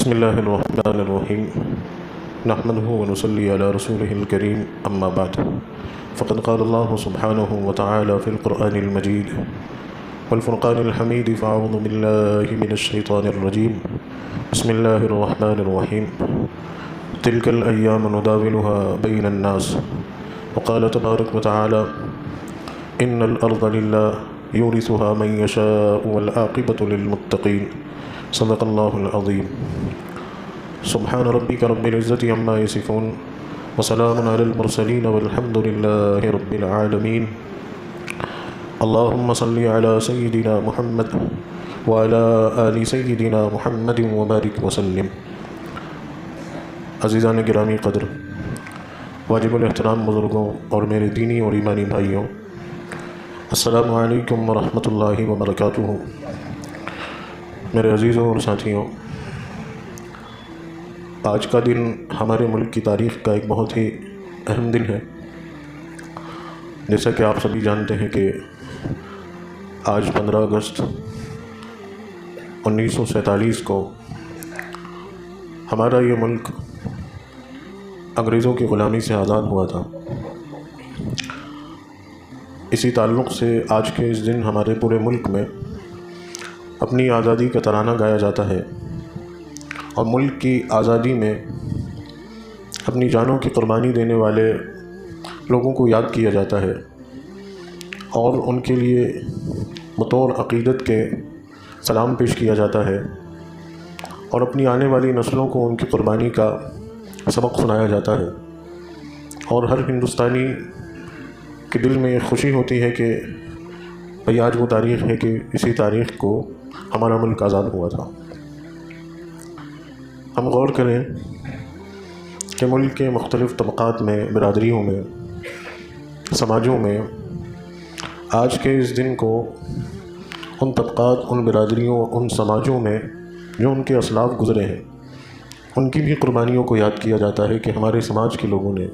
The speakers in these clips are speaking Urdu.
بسم الله الرحمن الرحيم نحمده ونصلي على رسوله الكريم أما بعد فقد قال الله سبحانه وتعالى في القرآن المجيد والفرقان الحميد فأعوذ بالله من الشيطان الرجيم بسم الله الرحمن الرحيم تلك الأيام نداولها بين الناس وقال تبارك وتعالى إن الأرض لله يورثها من يشاء والعاقبة للمتقين صدق الله العظيم سبحان ربك رب العزة عما يصفون وسلام على المرسلين والحمد لله رب العالمين اللهم صل على سيدنا محمد وعلى آل سيدنا محمد وبارك وسلم. عزیزان گرامی قدر، واجب الاحترام بزرگوں اور میرے دینی اور ایمانی بھائیوں، السلام علیکم ورحمۃ اللہ وبرکاتہ. میرے عزیزوں اور ساتھیوں، آج کا دن ہمارے ملک کی تاریخ کا ایک بہت ہی اہم دن ہے. جیسا کہ آپ سبھی جانتے ہیں کہ آج 15 اگست 1947 کو ہمارا یہ ملک انگریزوں کی غلامی سے آزاد ہوا تھا. اسی تعلق سے آج کے اس دن ہمارے پورے ملک میں اپنی آزادی کا ترانہ گایا جاتا ہے اور ملک کی آزادی میں اپنی جانوں کی قربانی دینے والے لوگوں کو یاد کیا جاتا ہے اور ان کے لیے بطور عقیدت کے سلام پیش کیا جاتا ہے اور اپنی آنے والی نسلوں کو ان کی قربانی کا سبق سنایا جاتا ہے. اور ہر ہندوستانی کے دل میں خوشی ہوتی ہے کہ بھئی آج وہ تاریخ ہے کہ اسی تاریخ کو ہمارا ملک آزاد ہوا تھا. ہم غور کریں کہ ملک کے مختلف طبقات میں، برادریوں میں، سماجوں میں آج کے اس دن کو ان طبقات، ان برادریوں، ان سماجوں میں جو ان کے اسلاف گزرے ہیں ان کی بھی قربانیوں کو یاد کیا جاتا ہے کہ ہمارے سماج کے لوگوں نے،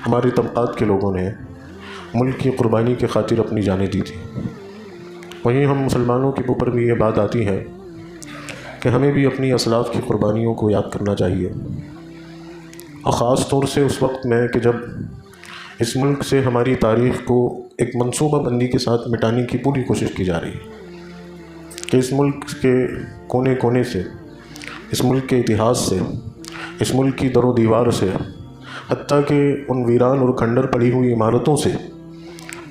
ہمارے طبقات کے لوگوں نے ملک کی قربانی کی خاطر اپنی جانیں دی تھی. وہیں ہم مسلمانوں کے اوپر بھی یہ بات آتی ہے کہ ہمیں بھی اپنی اسلاف کی قربانیوں کو یاد کرنا چاہیے، اور خاص طور سے اس وقت میں کہ جب اس ملک سے ہماری تاریخ کو ایک منصوبہ بندی کے ساتھ مٹانے کی پوری کوشش کی جا رہی ہے کہ اس ملک کے کونے کونے سے، اس ملک کے اتہاس سے، اس ملک کی در و دیوار سے، حتیٰ کہ ان ویران اور کھنڈر پڑی ہوئی عمارتوں سے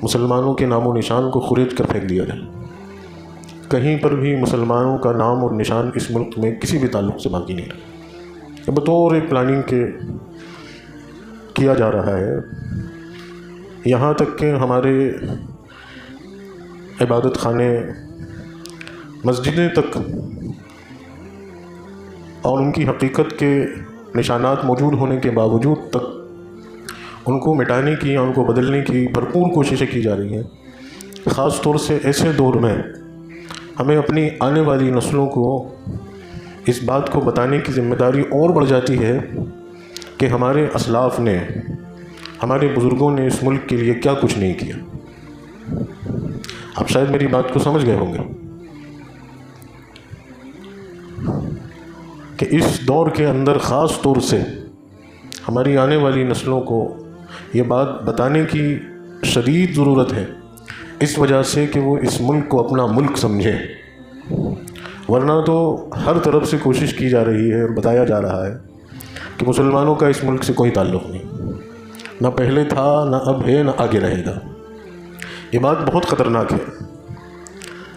مسلمانوں کے نام و نشان کو خورد کر پھینک دیا جائے. کہیں پر بھی مسلمانوں کا نام اور نشان اس ملک میں کسی بھی تعلق سے باقی نہیں رہا. بطور ایک پلاننگ کے کیا جا رہا ہے، یہاں تک کہ ہمارے عبادت خانے، مسجدیں تک اور ان کی حقیقت کے نشانات موجود ہونے کے باوجود تک ان کو مٹانے کی یا ان کو بدلنے کی بھرپور کوششیں کی جا رہی ہیں. خاص طور سے ایسے دور میں ہمیں اپنی آنے والی نسلوں کو اس بات کو بتانے کی ذمہ داری اور بڑھ جاتی ہے کہ ہمارے اسلاف نے، ہمارے بزرگوں نے اس ملک کے لیے کیا کچھ نہیں کیا. آپ شاید میری بات کو سمجھ گئے ہوں گے کہ اس دور کے اندر خاص طور سے ہماری آنے والی نسلوں کو یہ بات بتانے کی شدید ضرورت ہے، اس وجہ سے کہ وہ اس ملک کو اپنا ملک سمجھیں. ورنہ تو ہر طرف سے کوشش کی جا رہی ہے اور بتایا جا رہا ہے کہ مسلمانوں کا اس ملک سے کوئی تعلق نہیں، نہ پہلے تھا، نہ اب ہے، نہ آگے رہے گا. یہ بات بہت خطرناک ہے.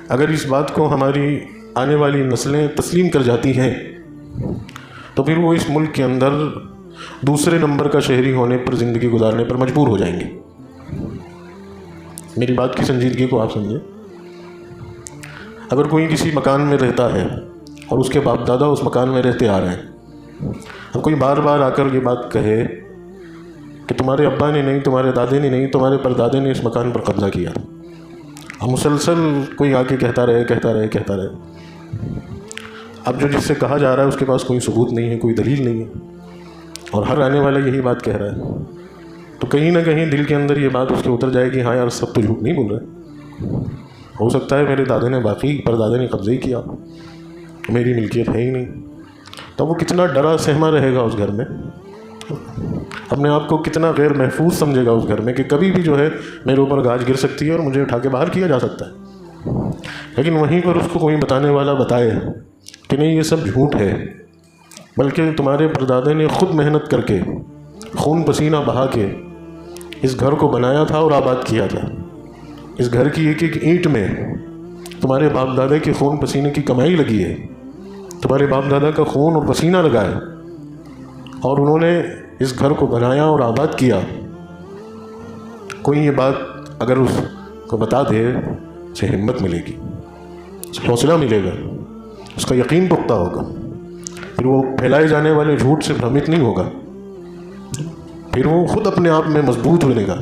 اگر اس بات کو ہماری آنے والی نسلیں تسلیم کر جاتی ہیں تو پھر وہ اس ملک کے اندر دوسرے نمبر کا شہری ہونے پر، زندگی گزارنے پر مجبور ہو جائیں گے. میری بات کی سنجیدگی کو آپ سمجھیں. اگر کوئی کسی مکان میں رہتا ہے اور اس کے باپ دادا اس مکان میں رہتے آ رہے ہیں، اب کوئی بار بار آ کر یہ بات کہے کہ تمہارے ابا نے نہیں، تمہارے دادے نے نہیں، تمہارے پردادے نے اس مکان پر قبضہ کیا، اب مسلسل کوئی آ کے کہتا رہے. اب جو جس سے کہا جا رہا ہے اس کے پاس کوئی ثبوت نہیں ہے، کوئی دلیل نہیں ہے، اور ہر آنے والا یہی بات کہہ رہا ہے، تو کہیں نہ کہیں دل کے اندر یہ بات اس کے اتر جائے گی، ہاں یار سب تو جھوٹ نہیں بول رہے. ہو سکتا ہے میرے دادے نے باقی پردادے نے قبضہ ہی کیا، میری ملکیت ہے ہی نہیں. تو وہ کتنا ڈرا سہما رہے گا اس گھر میں، اپنے آپ کو کتنا غیر محفوظ سمجھے گا اس گھر میں کہ کبھی بھی جو ہے میرے اوپر گاج گر سکتی ہے اور مجھے اٹھا کے باہر کیا جا سکتا ہے۔ لیکن وہیں پر اس کو کوئی بتانے والا بتائے کہ نہیں، یہ سب جھوٹ ہے، بلکہ تمہارے پردادے نے خود محنت کر کے خون پسینہ بہا کے اس گھر کو بنایا تھا اور آباد کیا تھا۔ اس گھر کی ایک ایک اینٹ میں تمہارے باپ دادا کے خون پسینے کی کمائی لگی ہے، تمہارے باپ دادا کا خون اور پسینہ لگا ہے، اور انہوں نے اس گھر کو بنایا اور آباد کیا۔ کوئی یہ بات اگر اس کو بتا دے، اسے ہمت ملے گی، اسے حوصلہ ملے گا، اس کا یقین پختہ ہوگا، پھر وہ پھیلائے جانے والے جھوٹ سے بھرمت نہیں ہوگا، پھر وہ خود اپنے آپ میں مضبوط بنے گا۔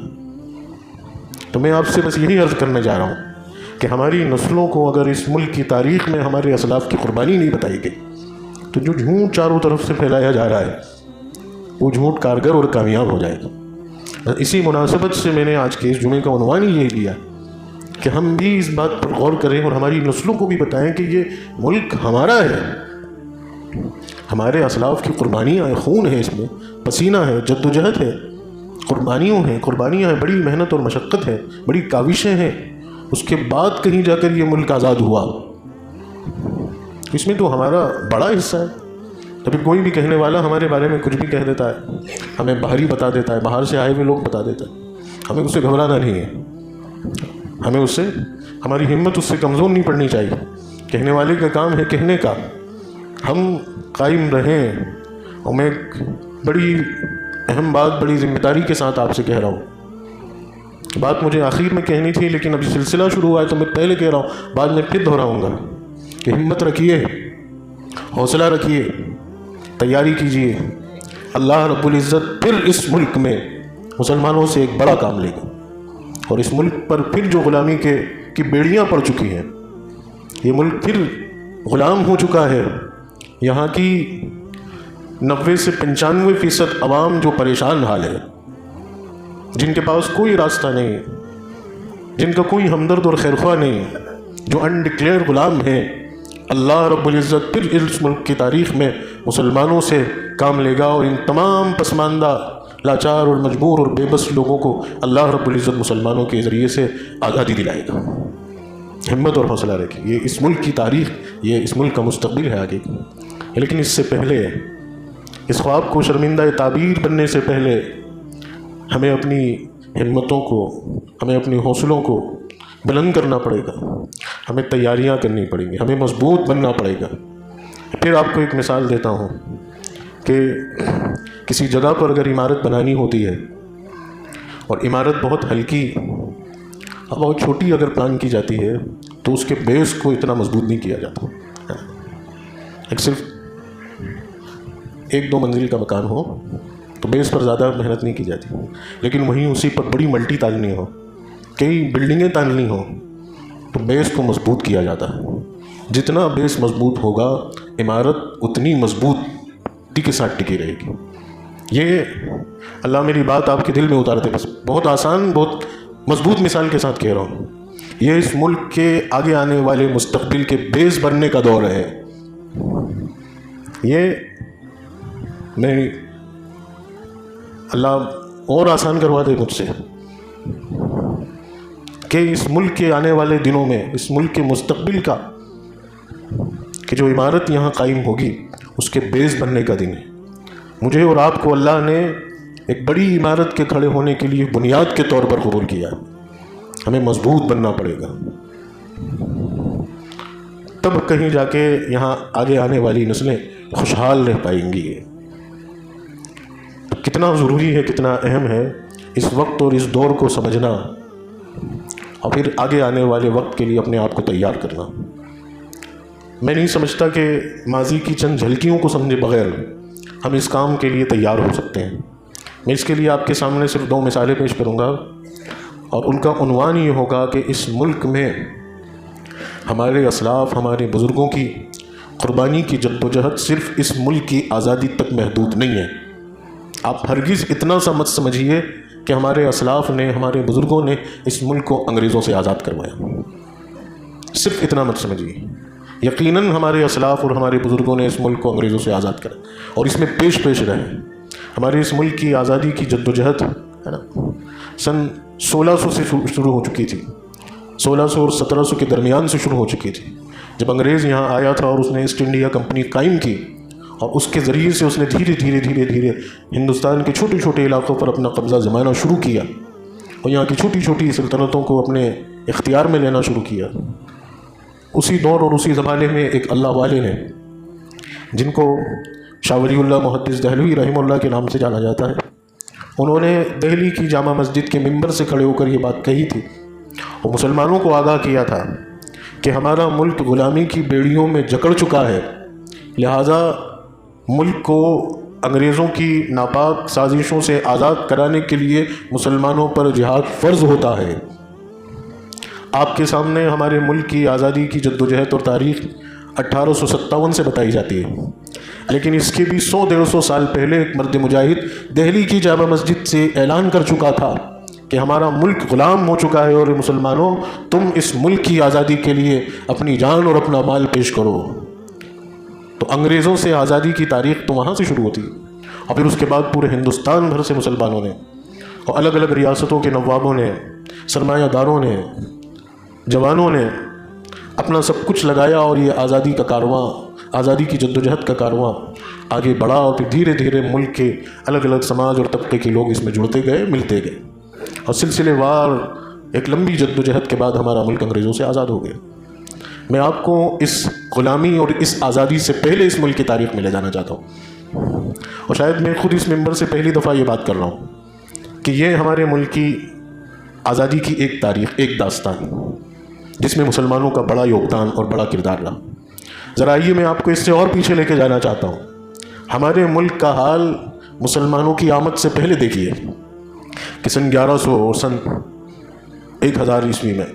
تو میں آپ سے بس یہی عرض کرنے جا رہا ہوں کہ ہماری نسلوں کو اگر اس ملک کی تاریخ میں ہمارے اسلاف کی قربانی نہیں بتائی گئی تو جو جھوٹ چاروں طرف سے پھیلایا جا رہا ہے وہ جھوٹ کارگر اور کامیاب ہو جائے گا۔ اسی مناسبت سے میں نے آج کے اس جمعے کا عنوان ہی یہی لیا کہ ہم بھی اس بات پر غور کریں اور ہماری نسلوں کو بھی بتائیں کہ یہ ملک ہمارا ہے، ہمارے اسلاف کی قربانیاں ہیں، خون ہے، اس میں پسینہ ہے، جد و جہد ہے، قربانیاں ہیں، بڑی محنت اور مشقت ہے، بڑی کاوشیں ہیں، اس کے بعد کہیں جا کر یہ ملک آزاد ہوا۔ اس میں تو ہمارا بڑا حصہ ہے۔ ابھی کوئی بھی کہنے والا ہمارے بارے میں کچھ بھی کہہ دیتا ہے، ہمیں باہری بتا دیتا ہے، باہر سے آئے ہوئے لوگ بتا دیتا ہے، ہمیں اس سے گھبرانا نہیں ہے، ہمیں اس سے ہماری ہمت اس سے کمزور نہیں پڑنی چاہیے۔ کہنے والے کا کام ہے کہنے کا، ہم قائم رہیں۔ اور میں ایک بڑی اہم بات بڑی ذمہ داری کے ساتھ آپ سے کہہ رہا ہوں، بات مجھے آخر میں کہنی تھی لیکن ابھی سلسلہ شروع ہوا ہے تو میں پہلے کہہ رہا ہوں، بعد میں پھر دہراؤں گا کہ ہمت رکھیے، حوصلہ رکھیے، تیاری کیجیے۔ اللہ رب العزت پھر اس ملک میں مسلمانوں سے ایک بڑا کام لے گا، اور اس ملک پر پھر جو غلامی کی بیڑیاں پڑ چکی ہیں، یہ ملک پھر غلام ہو چکا ہے۔ یہاں کی 90 سے 95% عوام جو پریشان حال ہے، جن کے پاس کوئی راستہ نہیں، جن کا کوئی ہمدرد اور خیرخواہ نہیں، جو انڈکلیئر غلام ہیں، اللہ رب العزت پھر اس ملک کی تاریخ میں مسلمانوں سے کام لے گا، اور ان تمام پسماندہ، لاچار اور مجبور اور بے بس لوگوں کو اللہ رب العزت مسلمانوں کے ذریعے سے آزادی دلائے گا۔ ہمت اور حوصلہ رکھیے، یہ اس ملک کی تاریخ، یہ اس ملک کا مستقبل ہے آگے کی۔ لیکن اس سے پہلے، اس خواب کو شرمندہ تعبیر بننے سے پہلے، ہمیں اپنی ہمتوں کو، ہمیں اپنی حوصلوں کو بلند کرنا پڑے گا، ہمیں تیاریاں کرنی پڑیں گی، ہمیں مضبوط بننا پڑے گا۔ پھر آپ کو ایک مثال دیتا ہوں کہ کسی جگہ پر اگر عمارت بنانی ہوتی ہے اور عمارت بہت ہلکی اور بہت چھوٹی اگر پلان کی جاتی ہے تو اس کے بیس کو اتنا مضبوط نہیں کیا جاتا۔ ایک صرف 1-2 منزل کا مکان ہو تو بیس پر زیادہ محنت نہیں کی جاتی، لیکن وہیں اسی پر بڑی ملٹی تاننی ہو، کئی بلڈنگیں تاننی ہو تو بیس کو مضبوط کیا جاتا ہے۔ جتنا بیس مضبوط ہوگا عمارت اتنی مضبوطی کے ساتھ ٹکی رہے گی۔ یہ اللہ میری بات آپ کے دل میں اتار دے، بس بہت آسان، بہت مضبوط مثال کے ساتھ کہہ رہا ہوں۔ یہ اس ملک کے آگے آنے والے مستقبل کے بیس بننے کا دور ہے۔ یہ میں اللہ اور آسان کروا دے مجھ سے کہ اس ملک کے آنے والے دنوں میں، اس ملک کے مستقبل کا، کہ جو عمارت یہاں قائم ہوگی اس کے بیس بننے کا دن ہے۔ مجھے اور آپ کو اللہ نے ایک بڑی عمارت کے کھڑے ہونے کے لیے بنیاد کے طور پر قبول کیا ہے۔ ہمیں مضبوط بننا پڑے گا، تب کہیں جا کے یہاں آگے آنے والی نسلیں خوشحال رہ پائیں گی۔ کتنا ضروری ہے، کتنا اہم ہے اس وقت اور اس دور کو سمجھنا، اور پھر آگے آنے والے وقت کے لیے اپنے آپ کو تیار کرنا۔ میں نہیں سمجھتا کہ ماضی کی چند جھلکیوں کو سمجھے بغیر ہم اس کام کے لیے تیار ہو سکتے ہیں۔ میں اس کے لیے آپ کے سامنے صرف 2 مثالیں پیش کروں گا، اور ان کا عنوان یہ ہوگا کہ اس ملک میں ہمارے اسلاف، ہمارے بزرگوں کی قربانی کی جد و جہد صرف اس ملک کی آزادی تک محدود نہیں ہے۔ آپ ہرگز اتنا سا مت سمجھیے کہ ہمارے اسلاف نے، ہمارے بزرگوں نے اس ملک کو انگریزوں سے آزاد کروایا، صرف اتنا مت سمجھیے۔ یقیناً ہمارے اسلاف اور ہمارے بزرگوں نے اس ملک کو انگریزوں سے آزاد کرا اور اس میں پیش پیش رہے. ہمارے اس ملک کی آزادی کی جد و جہد ہے نا سن 1600 سے شروع ہو چکی تھی. 1600 اور 1700 کے درمیان سے شروع ہو چکی تھی جب انگریز یہاں آیا تھا اور اس نے ایسٹ انڈیا کمپنی قائم کی, اور اس کے ذریعے سے اس نے دھیرے دھیرے دھیرے دھیرے ہندوستان کے چھوٹے چھوٹے علاقوں پر اپنا قبضہ جمانا شروع کیا اور یہاں کی چھوٹی چھوٹی سلطنتوں کو اپنے اختیار میں لینا شروع کیا. اسی دور اور اسی زمانے میں ایک اللہ والے نے جن کو شاہ ولی اللہ محدث دہلوی رحمہ اللہ کے نام سے جانا جاتا ہے, انہوں نے دہلی کی جامع مسجد کے ممبر سے کھڑے ہو کر یہ بات کہی تھی اور مسلمانوں کو آگاہ کیا تھا کہ ہمارا ملک غلامی کی بیڑیوں میں جکڑ چکا ہے, لہٰذا ملک کو انگریزوں کی ناپاک سازشوں سے آزاد کرانے کے لیے مسلمانوں پر جہاد فرض ہوتا ہے. آپ کے سامنے ہمارے ملک کی آزادی کی جد و جہد اور تاریخ 1857 سے بتائی جاتی ہے, لیکن اس کے بھی 100-150 سال پہلے ایک مرد مجاہد دہلی کی جامع مسجد سے اعلان کر چکا تھا کہ ہمارا ملک غلام ہو چکا ہے اور مسلمانوں تم اس ملک کی آزادی کے لیے اپنی جان اور اپنا مال پیش کرو. تو انگریزوں سے آزادی کی تاریخ تو وہاں سے شروع ہوتی اور پھر اس کے بعد پورے ہندوستان بھر سے مسلمانوں نے اور الگ الگ ریاستوں کے نوابوں نے, سرمایہ داروں نے, جوانوں نے اپنا سب کچھ لگایا اور یہ آزادی کا کارواں, آزادی کی جد و جہد کا کارواں آگے بڑھا اور پھر دھیرے دھیرے ملک کے الگ الگ سماج اور طبقے کے لوگ اس میں جڑتے گئے, ملتے گئے اور سلسلے وار ایک لمبی جد و جہد کے بعد ہمارا ملک انگریزوں سے آزاد ہو گیا. میں آپ کو اس غلامی اور اس آزادی سے پہلے اس ملک کی تاریخ میں لے جانا چاہتا ہوں اور شاید میں خود اس ممبر سے پہلی دفعہ یہ بات کر رہا ہوں کہ یہ ہمارے ملک کی آزادی کی ایک تاریخ, ایک داستان جس میں مسلمانوں کا بڑا یوگدان اور بڑا کردار رہا. ذرا آئیے میں آپ کو اس سے اور پیچھے لے کے جانا چاہتا ہوں. ہمارے ملک کا حال مسلمانوں کی آمد سے پہلے دیکھیے کہ سن 1100 اور سن 1000 عیسوی میں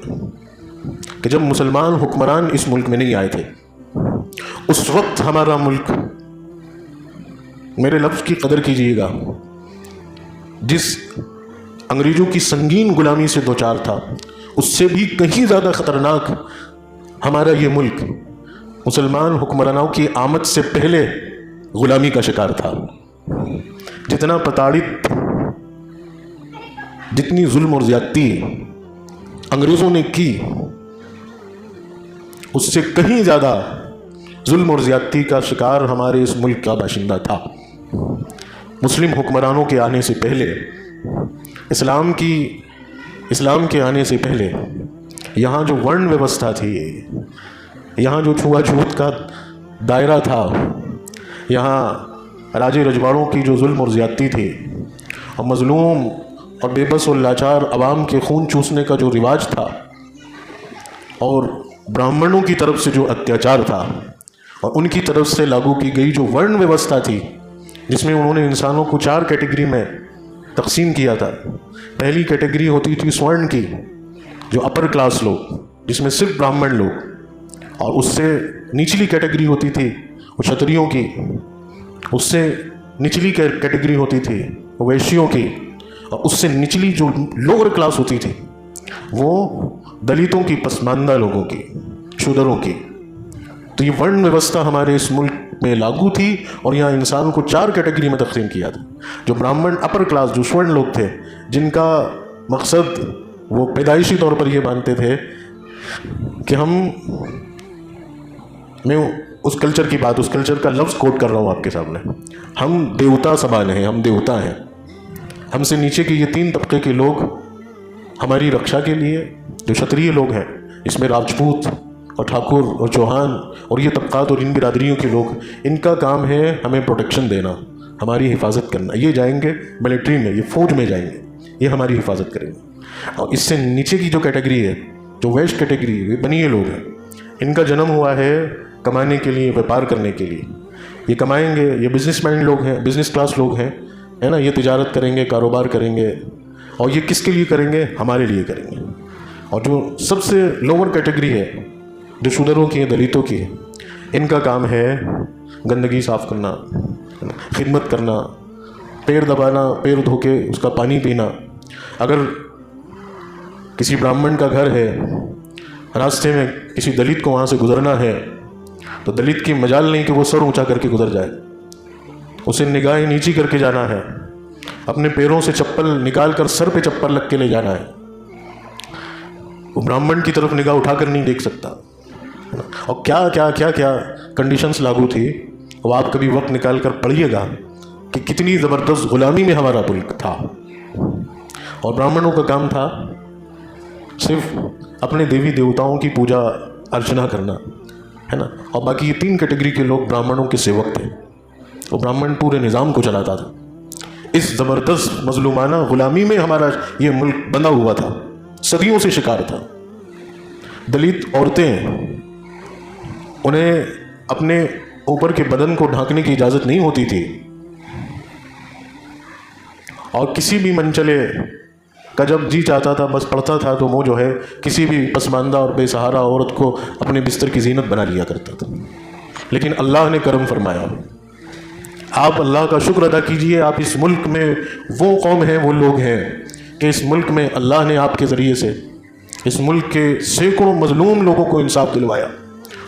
کہ جب مسلمان حکمران اس ملک میں نہیں آئے تھے, اس وقت ہمارا ملک, میرے لفظ کی قدر کیجیے گا, جس انگریزوں کی سنگین غلامی سے دوچار تھا اس سے بھی کہیں زیادہ خطرناک ہمارا یہ ملک مسلمان حکمرانوں کی آمد سے پہلے غلامی کا شکار تھا. جتنا پتاڑت, جتنی ظلم اور زیادتی انگریزوں نے کی اس سے کہیں زیادہ ظلم اور زیادتی کا شکار ہمارے اس ملک کا باشندہ تھا. مسلم حکمرانوں کے آنے سے پہلے, اسلام کے آنے سے پہلے یہاں جو ورن ویوستھا تھی, یہاں جو چھوا چھوت کا دائرہ تھا, یہاں راجے رجواڑوں کی جو ظلم اور زیادتی تھی اور مظلوم اور بے بس اور لاچار عوام کے خون چوسنے کا جو رواج تھا اور برہمنوں کی طرف سے جو اتیاچار تھا اور ان کی طرف سے لاگو کی گئی جو ورن ویوستھا تھی جس میں انہوں نے انسانوں کو 4 کیٹیگری میں تقسیم کیا تھا. پہلی کیٹیگری ہوتی تھی سورن کی, جو اپر کلاس لوگ, جس میں صرف براہمن لوگ, اور اس سے نچلی کیٹیگری ہوتی تھی وہ چھتریوں کی, اس سے نچلی کیٹیگری ہوتی تھی وہ ویشیوں کی, اور اس سے نچلی جو لوور کلاس ہوتی تھی وہ دلتوں کی, پسماندہ لوگوں کی, شودروں کی. تو یہ ورن ویوستھا ہمارے اس ملک میں لاگو تھی اور یہاں انسان کو 4 کیٹیگری میں تقسیم کیا تھا. جو براہمن اپر کلاس, جو سورن لوگ تھے, جن کا مقصد وہ پیدائشی طور پر یہ مانتے تھے کہ میں اس کلچر کی بات, اس کلچر کا لفظ کوٹ کر رہا ہوں آپ کے سامنے, ہم دیوتا سبان ہیں, ہم دیوتا ہیں. ہم سے نیچے کے یہ 3 طبقے کے لوگ ہماری رکشا کے لیے, جو چھتریے لوگ ہیں, اس میں راجپوت اور ٹھاکر اور چوہان اور یہ طبقات اور ان برادریوں کے لوگ, ان کا کام ہے ہمیں پروٹیکشن دینا, ہماری حفاظت کرنا. یہ جائیں گے ملٹری میں, یہ فوج میں جائیں گے, یہ ہماری حفاظت کریں گے. اور اس سے نیچے کی جو کیٹیگری ہے, جو ویسٹ کیٹیگری ہے, یہ بنیے لوگ ہیں. ان کا جنم ہوا ہے کمانے کے لیے, ویپار کرنے کے لیے. یہ کمائیں گے, یہ بزنس مین لوگ ہیں, بزنس کلاس لوگ ہیں, ہے نا. یہ تجارت کریں گے, کاروبار کریں گے, اور یہ کس کے لیے کریں گے؟ ہمارے لیے کریں گے. اور جو سب سے لوور کیٹیگری ہے, جو شودروں کی ہے, دلتوں کی ہے, ان کا کام ہے گندگی صاف کرنا, خدمت کرنا, پیر دبانا, پیر دھو کے اس کا پانی پینا. اگر کسی براہمن کا گھر ہے, راستے میں کسی دلت کو وہاں سے گزرنا ہے تو دلت کی مجال نہیں کہ وہ سر اونچا کر کے گزر جائے، اسے نگاہیں نیچی کر کے جانا ہے، اپنے پیروں سے چپل نکال کر سر پہ چپل لگ کے لے جانا ہے، وہ برہمن کی طرف نگاہ اٹھا کر نہیں دیکھ سکتا۔ اور کیا کیا کیا کیا کنڈیشنز لاگو تھی، وہ آپ کبھی وقت نکال کر پڑھیے گا کہ کتنی زبردست غلامی میں ہمارا ملک تھا، اور برہمنوں کا کام تھا صرف اپنے دیوی دیوتاؤں کی پوجا ارچنا کرنا، ہے نا، اور باقی یہ 3 کیٹیگری کے لوگ برہمنوں کے سیوک تھے، وہ برہمن پورے نظام کو چلاتا تھا۔ اس زبردست مظلومانہ غلامی میں ہمارا یہ ملک بندھا ہوا تھا، صدیوں سے شکار تھا۔ دلت عورتیں، انہیں اپنے اوپر کے بدن کو ڈھانکنے کی اجازت نہیں ہوتی تھی، اور کسی بھی منچلے کا جب جی چاہتا تھا بس پڑتا تھا تو وہ جو ہے کسی بھی پسماندہ اور بے سہارا عورت کو اپنے بستر کی زینت بنا لیا کرتا تھا۔ لیکن اللہ نے کرم فرمایا، آپ اللہ کا شکر ادا کیجئے، آپ اس ملک میں وہ قوم ہیں، وہ لوگ ہیں کہ اس ملک میں اللہ نے آپ کے ذریعے سے اس ملک کے سینکڑوں مظلوم لوگوں کو انصاف دلوایا۔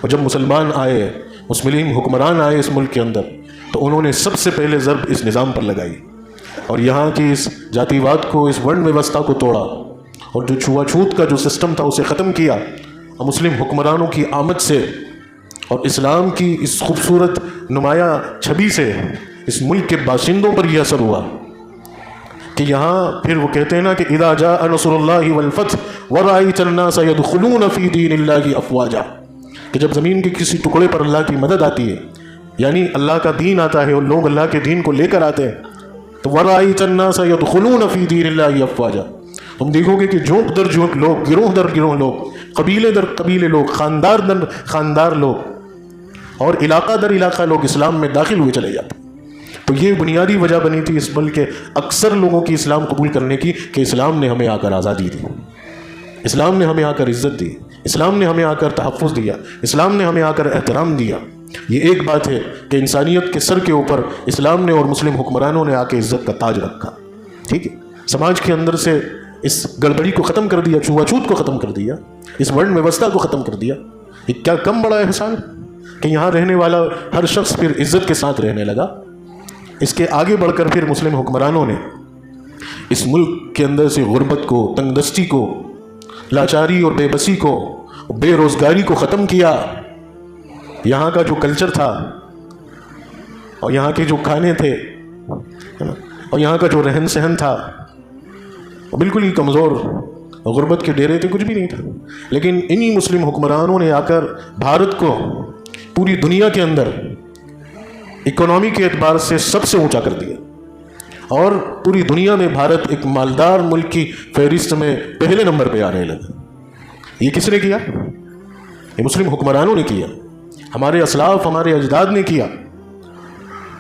اور جب مسلمان آئے، مسلم حکمران آئے اس ملک کے اندر، تو انہوں نے سب سے پہلے ضرب اس نظام پر لگائی، اور یہاں کی اس جاتی واد کو، اس ورن ویوستھا کو توڑا، اور جو چھوا چھوت کا جو سسٹم تھا اسے ختم کیا، اور مسلم حکمرانوں کی آمد سے اور اسلام کی اس خوبصورت نمایاں چھبی سے اس ملک کے باشندوں پر یہ اثر ہوا کہ یہاں پھر وہ کہتے ہیں نا کہ اذا جاء نصر اللہ والفتح ورأیت الناس يدخلون فی دین اللہ افواجا، کہ جب زمین کے کسی ٹکڑے پر اللہ کی مدد آتی ہے، یعنی اللہ کا دین آتا ہے اور لوگ اللہ کے دین کو لے کر آتے ہیں، تو وَرَأَيْتَ النَّاسَ يَدْخُلُونَ فِي دِينِ اللَّهِ أَفْوَاجًا، تم دیکھو گے کہ جھونک در جھونک لوگ، گروہ در گروہ لوگ، قبیلے در قبیلے لوگ، خاندار در خاندار لوگ، اور علاقہ در علاقہ لوگ اسلام میں داخل ہوئے چلے جاتے۔ تو یہ بنیادی وجہ بنی تھی اس ملک کے اکثر لوگوں کی اسلام قبول کرنے کی کہ اسلام نے ہمیں آ کر آزادی دی، اسلام نے ہمیں آ کر عزت دی، اسلام نے ہمیں آ کر تحفظ دیا، اسلام نے ہمیں آ کر احترام دیا۔ یہ ایک بات ہے کہ انسانیت کے سر کے اوپر اسلام نے اور مسلم حکمرانوں نے آ کے عزت کا تاج رکھا، ٹھیک ہے، سماج کے اندر سے اس گڑبڑی کو ختم کر دیا، چھوا چھوت کو ختم کر دیا، اس ورن ویوستھا کو ختم کر دیا۔ یہ کیا کم بڑا احسان کہ یہاں رہنے والا ہر شخص پھر عزت کے ساتھ رہنے لگا۔ اس کے آگے بڑھ کر پھر مسلم حکمرانوں نے اس ملک کے اندر سے غربت کو، تنگ دستی کو، لاچاری اور بے بسی کو، بے روزگاری کو ختم کیا۔ یہاں کا جو کلچر تھا اور یہاں کے جو کھانے تھے اور یہاں کا جو رہن سہن تھا بالکل ہی کمزور، غربت کے ڈیرے تھے، کچھ بھی نہیں تھا۔ لیکن انہی مسلم حکمرانوں نے آ کر بھارت کو پوری دنیا کے اندر اکنامی کے اعتبار سے سب سے اونچا کر دیا، اور پوری دنیا میں بھارت ایک مالدار ملک کی فہرست میں پہلے نمبر پہ آنے لگا۔ یہ کس نے کیا؟ یہ مسلم حکمرانوں نے کیا، ہمارے اسلاف، ہمارے اجداد نے کیا۔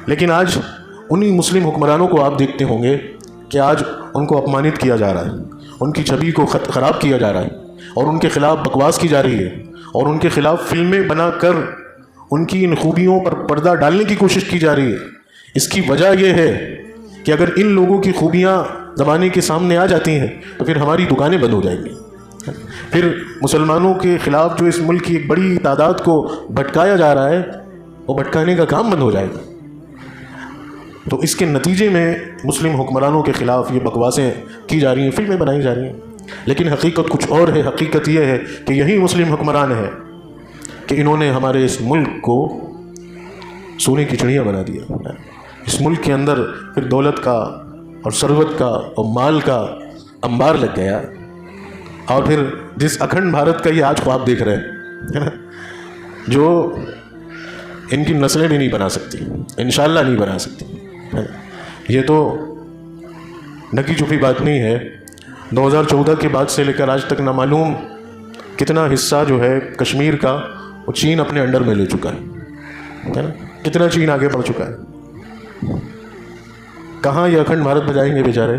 لیکن آج انہی مسلم حکمرانوں کو آپ دیکھتے ہوں گے کہ آج ان کو اپمانت کیا جا رہا ہے، ان کی چھبی کو خراب کیا جا رہا ہے، اور ان کے خلاف بکواس کی جا رہی ہے، اور ان کے خلاف فلمیں بنا کر ان کی ان خوبیوں پر پردہ ڈالنے کی کوشش کی جا رہی ہے۔ اس کی وجہ یہ ہے کہ اگر ان لوگوں کی خوبیاں زمانے کے سامنے آ جاتی ہیں تو پھر ہماری دکانیں بند ہو جائیں گی، پھر مسلمانوں کے خلاف جو اس ملک کی ایک بڑی تعداد کو بھٹکایا جا رہا ہے وہ بھٹکانے کا کام بند ہو جائے گا۔ تو اس کے نتیجے میں مسلم حکمرانوں کے خلاف یہ بکواسیں کی جا رہی ہیں، فلمیں بنائی جا رہی ہیں، لیکن حقیقت کچھ اور ہے۔ حقیقت یہ ہے کہ یہی مسلم حکمران ہے کہ انہوں نے ہمارے اس ملک کو سونے کی چڑیا بنا دیا۔ اس ملک کے اندر پھر دولت کا اور ثروت کا اور مال کا انبار لگ گیا، اور پھر جس اکھنڈ بھارت کا یہ آج خواب دیکھ رہے ہیں جو ان کی نسلیں بھی نہیں بنا سکتی، انشاءاللہ نہیں بنا سکتی۔ یہ تو نکی چھپی بات نہیں ہے۔ 2014 کے بعد سے لے کر آج تک نہ معلوم کتنا حصہ جو ہے کشمیر کا وہ چین اپنے انڈر میں لے چکا ہے نا، کتنا چین آگے بڑھ چکا ہے۔ کہاں یہ اکھنڈ بھارت بجائیں گے بیچارے؟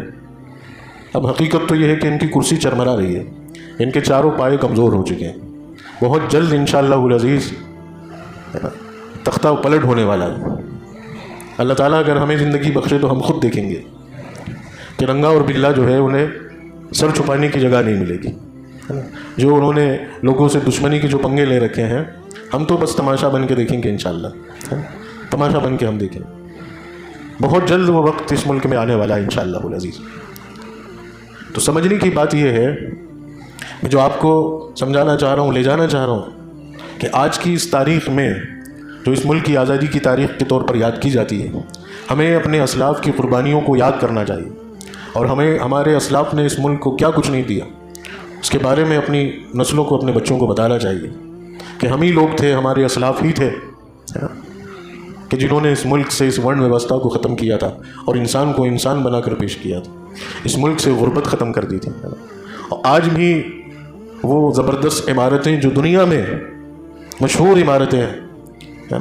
اب حقیقت تو یہ ہے کہ ان کی کرسی چرمرا رہی ہے، ان کے چاروں پائے کمزور ہو چکے ہیں۔ بہت جلد انشاءاللہ العزیز تختہ پلٹ ہونے والا ہے۔ اللہ تعالیٰ اگر ہمیں زندگی بخشے تو ہم خود دیکھیں گے کہ رنگا اور بلا جو ہے انہیں سر چھپانے کی جگہ نہیں ملے گی۔ جو انہوں نے لوگوں سے دشمنی کے جو پنگے لے رکھے ہیں ہم تو بس تماشا بن کے دیکھیں گے انشاءاللہ، تماشا بن کے ہم دیکھیں۔ بہت جلد وہ وقت اس ملک میں آنے والا ہے انشاءاللہ العزیز۔ تو سمجھنے کی بات یہ ہے، میں جو آپ کو سمجھانا چاہ رہا ہوں، لے جانا چاہ رہا ہوں، کہ آج کی اس تاریخ میں جو اس ملک کی آزادی کی تاریخ کے طور پر یاد کی جاتی ہے، ہمیں اپنے اسلاف کی قربانیوں کو یاد کرنا چاہیے، اور ہمیں ہمارے اسلاف نے اس ملک کو کیا کچھ نہیں دیا اس کے بارے میں اپنی نسلوں کو، اپنے بچوں کو بتانا چاہیے کہ ہم ہی لوگ تھے، ہمارے اسلاف ہی تھے کہ جنہوں نے اس ملک سے اس ورن ویوستھا کو ختم کیا تھا اور انسان کو انسان بنا کر پیش کیا تھا، اس ملک سے غربت ختم کر دی تھی۔ اور آج بھی وہ زبردست عمارتیں جو دنیا میں مشہور عمارتیں ہیں،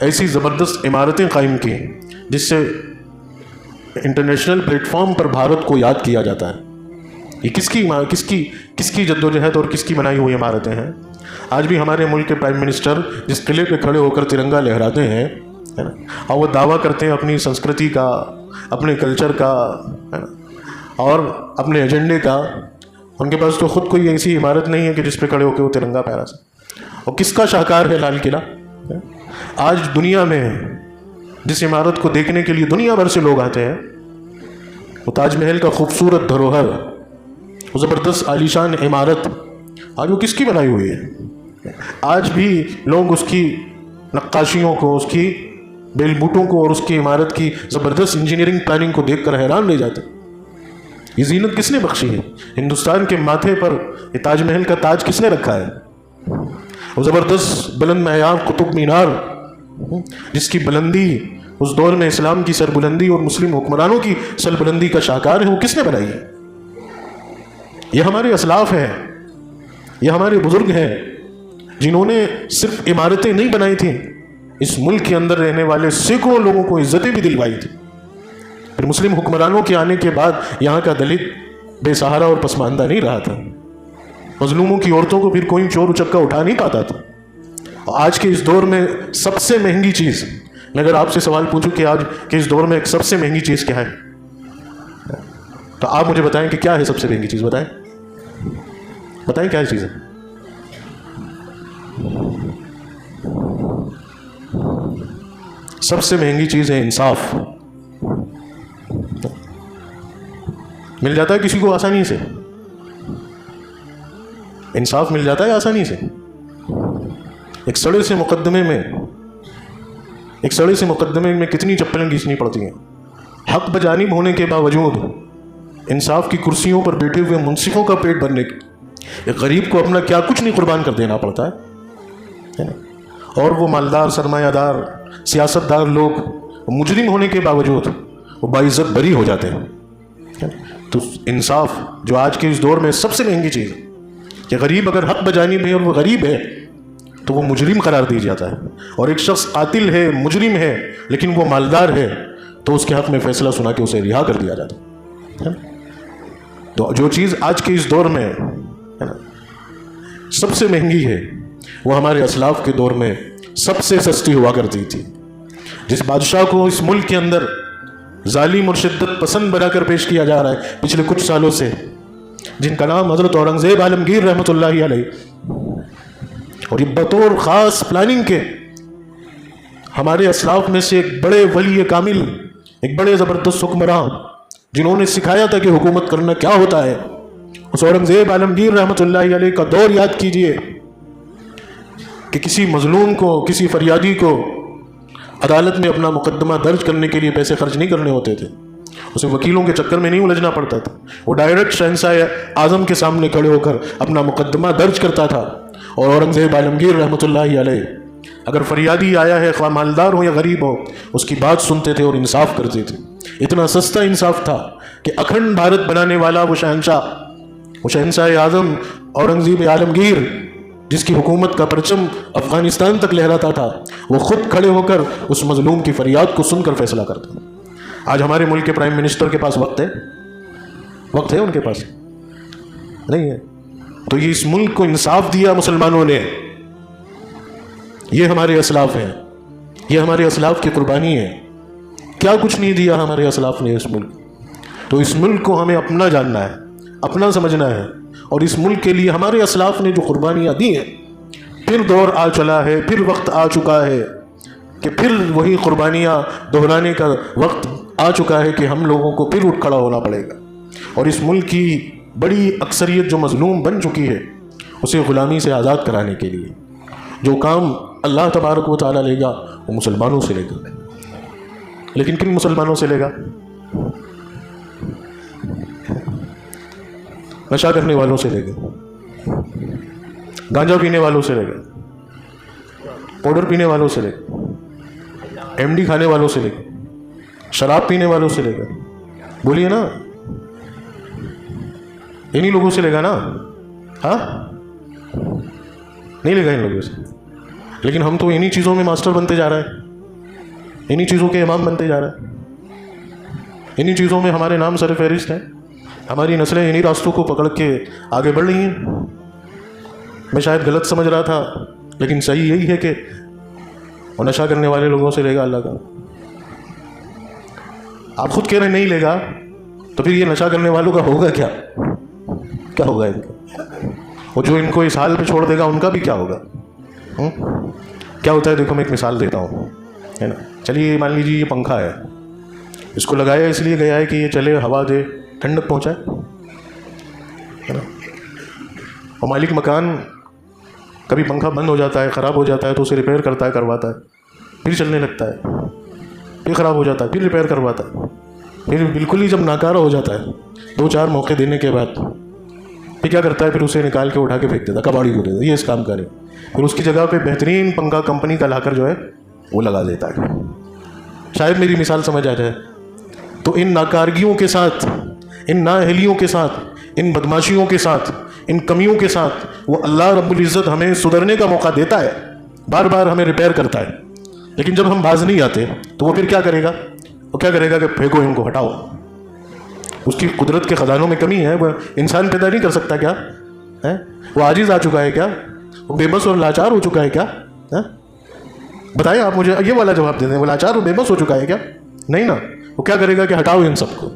ایسی زبردست عمارتیں قائم کی جس سے انٹرنیشنل پلیٹ فارم پر بھارت کو یاد کیا جاتا ہے۔ یہ کس کی جدوجہد اور کس کی بنائی ہوئی عمارتیں ہیں؟ آج بھی ہمارے ملک کے پرائم منسٹر جس قلعے پہ کھڑے ہو کر ترنگا لہراتے ہیں اور وہ دعویٰ کرتے ہیں اپنی سنسکرتی کا، اپنے کلچر کا اور اپنے ایجنڈے کا، ان کے پاس تو خود کوئی ایسی عمارت نہیں ہے کہ جس پہ کھڑے ہو کے وہ ترنگا پھہرا سکے۔ اور کس کا شاہکار ہے لال قلعہ؟ آج دنیا میں جس عمارت کو دیکھنے کے لیے دنیا بھر سے لوگ آتے ہیں، وہ تاج محل کا خوبصورت دھروہر، وہ زبردست عالیشان عمارت، آج وہ کس کی بنائی ہوئی ہے؟ آج بھی لوگ اس کی نقاشیوں کو، اس کی بیل بوٹوں کو اور اس کی عمارت کی زبردست انجینئرنگ پلاننگ کو دیکھ کر حیران رہ جاتے۔ یہ زینت کس نے بخشی ہے؟ ہندوستان کے ماتھے پر یہ تاج محل کا تاج کس نے رکھا ہے؟ وہ زبردست بلند معیار قطب مینار جس کی بلندی اس دور میں اسلام کی سربلندی اور مسلم حکمرانوں کی سربلندی کا شاہکار ہے، وہ کس نے بنائی ہے؟ یہ ہمارے اسلاف ہیں، یہ ہمارے بزرگ ہیں جنہوں نے صرف عمارتیں نہیں بنائی تھیں، اس ملک کے اندر رہنے والے سینکڑوں لوگوں کو عزتیں بھی دلوائی تھی۔ پھر مسلم حکمرانوں کے آنے کے بعد یہاں کا دلت بے سہارا اور پسماندہ نہیں رہا تھا، مظلوموں کی عورتوں کو پھر کوئی چور اچکا اٹھا نہیں پاتا تھا۔ آج کے اس دور میں سب سے مہنگی چیز، میں اگر آپ سے سوال پوچھوں کہ آج کے اس دور میں ایک سب سے مہنگی چیز کیا ہے، تو آپ مجھے بتائیں کہ کیا ہے سب سے مہنگی چیز؟ بتائیں کیا چیز ہے؟ سب سے مہنگی چیز ہے انصاف۔ مل جاتا ہے کسی کو آسانی سے؟ انصاف مل جاتا ہے آسانی سے؟ ایک سڑے سے مقدمے میں کتنی چپلیں گھسنی پڑتی ہیں، حق بجانب ہونے کے باوجود انصاف کی کرسیوں پر بیٹھے ہوئے منصفوں کا پیٹ بھرنے کے ایک غریب کو اپنا کیا کچھ نہیں قربان کر دینا پڑتا ہے، اور وہ مالدار، سرمایہ دار، سیاست دار لوگ مجرم ہونے کے باوجود وہ باعزت بری ہو جاتے ہیں۔ تو انصاف جو آج کے اس دور میں سب سے مہنگی چیز ہے، کہ غریب اگر حق بجانب ہے اور وہ غریب ہے تو وہ مجرم قرار دیا جاتا ہے، اور ایک شخص قاتل ہے، مجرم ہے، لیکن وہ مالدار ہے تو اس کے حق میں فیصلہ سنا کے اسے رہا کر دیا جاتا ہے۔ تو جو چیز آج کے اس دور میں سب سے مہنگی ہے، وہ ہمارے اسلاف کے دور میں سب سے سستی ہوا کرتی تھی۔ جس بادشاہ کو اس ملک کے اندر ظالم اور شدت پسند بنا کر پیش کیا جا رہا ہے پچھلے کچھ سالوں سے، جن کا نام حضرت اورنگزیب عالمگیر رحمۃ اللہ علیہ، اور یہ بطور خاص پلاننگ کے ہمارے اسلاف میں سے ایک بڑے ولی کامل، ایک بڑے زبردست حکمراں جنہوں نے سکھایا تھا کہ حکومت کرنا کیا ہوتا ہے، اس اورنگزیب عالمگیر رحمۃ اللہ علیہ کا دور یاد کیجئے کہ کسی مظلوم کو، کسی فریادی کو عدالت میں اپنا مقدمہ درج کرنے کے لیے پیسے خرچ نہیں کرنے ہوتے تھے، اسے وکیلوں کے چکر میں نہیں الجھنا پڑتا تھا، وہ ڈائریکٹ شہنشاہ اعظم کے سامنے کھڑے ہو کر اپنا مقدمہ درج کرتا تھا۔ اور اورنگزیب عالمگیر رحمۃ اللہ علیہ اگر فریادی آیا ہے، خواہ مالدار ہو یا غریب ہو، اس کی بات سنتے تھے اور انصاف کرتے تھے۔ اتنا سستا انصاف تھا کہ اکھنڈ بھارت بنانے والا وہ شہنشاہ اعظم اورنگزیب عالمگیر، جس کی حکومت کا پرچم افغانستان تک لہراتا تھا، وہ خود کھڑے ہو کر اس مظلوم کی فریاد کو سن کر فیصلہ کرتا۔ آج ہمارے ملک کے پرائم منسٹر کے پاس وقت ہے ان کے پاس نہیں ہے، تو یہ اس ملک کو انصاف دیا مسلمانوں نے، یہ ہمارے اسلاف ہیں، یہ ہمارے اسلاف کی قربانی ہے۔ کیا کچھ نہیں دیا ہمارے اسلاف نے اس ملک، تو اس ملک کو ہمیں اپنا جاننا ہے، اپنا سمجھنا ہے، اور اس ملک کے لیے ہمارے اسلاف نے جو قربانیاں دی ہیں، پھر دور آ چلا ہے، پھر وقت آ چکا ہے کہ پھر وہی قربانیاں دہرانے کا وقت آ چکا ہے کہ ہم لوگوں کو پھر اٹھ کھڑا ہونا پڑے گا، اور اس ملک کی بڑی اکثریت جو مظلوم بن چکی ہے اسے غلامی سے آزاد کرانے کے لیے جو کام اللہ تبارک و تعالیٰ لے گا وہ مسلمانوں سے لے گا۔ لیکن کن مسلمانوں سے لے گا؟ نشہ کرنے والوں سے لے گا، گانجا پینے والوں سے لے گا، پاؤڈر پینے والوں سے لے گا، ایم ڈی کھانے والوں سے لے گا، شراب پینے والوں سے لے گا۔ بولیے نا، انہی لوگوں سے لے گا نا؟ ہاں، نہیں لے گا ان لوگوں سے۔ لیکن ہم تو انہی چیزوں میں ماسٹر بنتے جا رہے ہیں، انہی چیزوں کے امام بنتے جا رہے ہیں، انہی چیزوں میں ہمارے نام سر فہرست ہیں، ہماری نسلیں انہی راستوں کو پکڑ کے آگے بڑھ رہی ہیں۔ میں شاید غلط سمجھ رہا تھا، لیکن صحیح یہی ہے کہ وہ نشہ کرنے والے لوگوں سے لے گا اللہ کا۔ آپ خود کہہ رہے نہیں لے گا، تو پھر یہ نشہ کرنے والوں کا ہوگا کیا؟ کیا ہوگا ان کا؟ وہ جو ان کو اس حال پہ چھوڑ دے گا ان کا بھی کیا ہوگا؟ کیا ہوتا ہے دیکھو، میں ایک مثال دیتا ہوں، ہے نا۔ چلیے مان لیجیے یہ پنکھا ہے، اس کو لگایا اس لیے گیا ہے کہ یہ چلے، ہوا دے، ٹھنڈک پہنچائے، ہے نا۔ اور مالک مکان کبھی پنکھا بند ہو جاتا ہے، خراب ہو جاتا ہے تو اسے ریپیئر کرتا ہے، کرواتا ہے، پھر چلنے لگتا ہے، پھر خراب ہو جاتا ہے، پھر ریپیئر کرواتا ہے، پھر بالکل ہی جب ناکارہ ہو جاتا ہے 2-4 موقع دینے کے بعد پھر کیا کرتا ہے؟ پھر اسے نکال کے اٹھا کے پھینک دیتا، کباڑی کو دیتا، یہ اس کام کرے، پھر اس کی جگہ پہ بہترین پنکھا کمپنی کا لا کر جو ہے وہ لگا دیتا ہے۔ شاید میری مثال سمجھ آ جائے۔ تو ان ناکارگیوں کے ساتھ، ان نااہلیوں کے ساتھ، ان بدماشیوں کے ساتھ، ان کمیوں کے ساتھ وہ اللہ رب العزت ہمیں سدھرنے کا موقع دیتا ہے، بار بار ہمیں ریپیئر کرتا ہے، لیکن جب ہم باز نہیں آتے تو وہ پھر کیا کرے گا؟ وہ کیا کرے گا کہ پھینکو ان کو، ہٹاؤ۔ اس کی قدرت کے خزانوں میں کمی ہے، وہ انسان پیدا نہیں کر سکتا کیا ہے؟ وہ عاجز آ چکا ہے کیا؟ وہ بے بس اور لاچار ہو چکا ہے کیا؟ بتائیں آپ مجھے، یہ والا جواب دے دیں، وہ لاچار اور بے بس ہو چکا ہے کیا؟ نہیں نا۔ وہ کیا کرے گا کہ ہٹاؤ ان سب کو۔